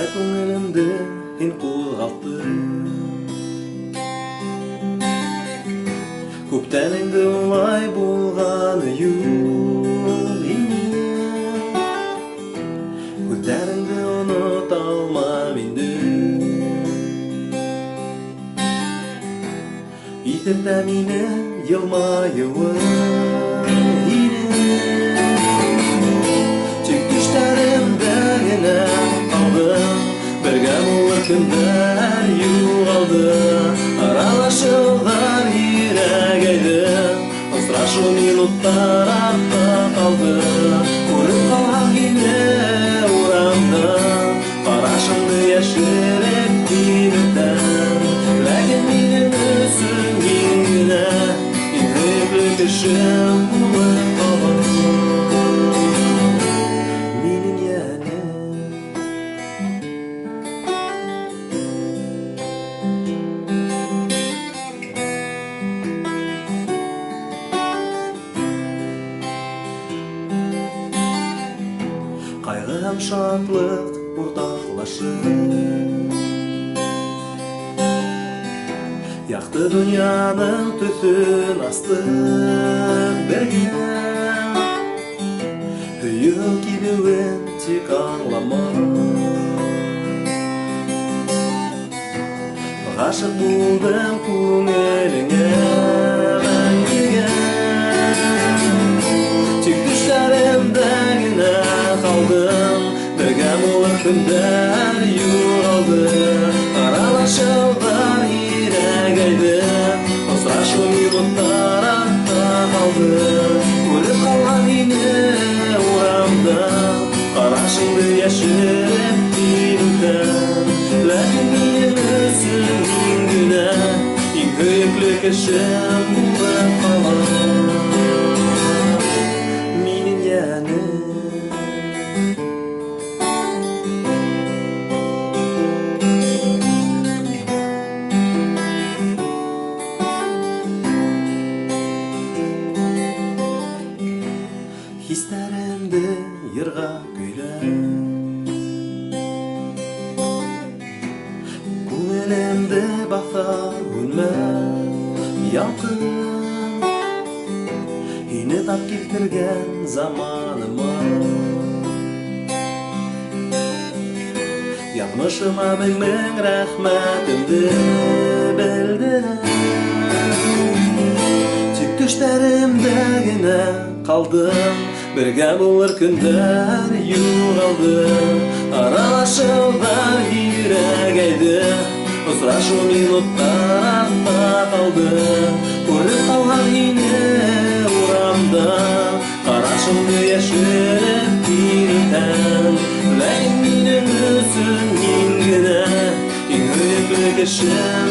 Көңілімді ен қозғалтты. Көптәніңді олай болғаны юқ ине. Көздеріңді ұныта алмам енді. Итірді мені елмайуын ине. Тек түштерімді гіне қалдым. Бірге болар күндер юғалды. Аралашылар ирек айды. Ысырашу минуттар артта қалды. Көріп қалған кені урамда. Қарашымды яшіріп кейбіттен. Ләкін менің өсін еңгіне. Интіплі кішім ұлы қалым. Менің яны қайғы һәм шатлық ортақлашып, яқты дүнияның төсін астық бірге. Үйіл келуін тек аңлама. Ғашық болдым көңіліңе мәңгіге. Тек түштерімді гіне қалдым. Бірге болар күндер юғалды. Аралашылар ирек айды. Ысырашу минуттар артта қалды. Көріп қалған мені урамда. Қарашыңды яшіріп кейбіттен. Ләкін менің өсін еңгіне. Ең күйіклі кішім болып қалам. Менің яны хистерімді ерға көйлі. Көңілімді бақта үнмә ялқын. Ені тап келтірген заманыма. Яғмышыма мың рәхмәтімді білдірем. Тек түштерімді гіне қалдым. Бірге болар күндер юғалды. Аралашылар ирек айды. Ысырашу минуттар артта қалды. Көріп қалған мені урамда. Қарашымды яшіріп кейбіттен. Ләкін менің өсін еңгіне. Ең үйіклі кішім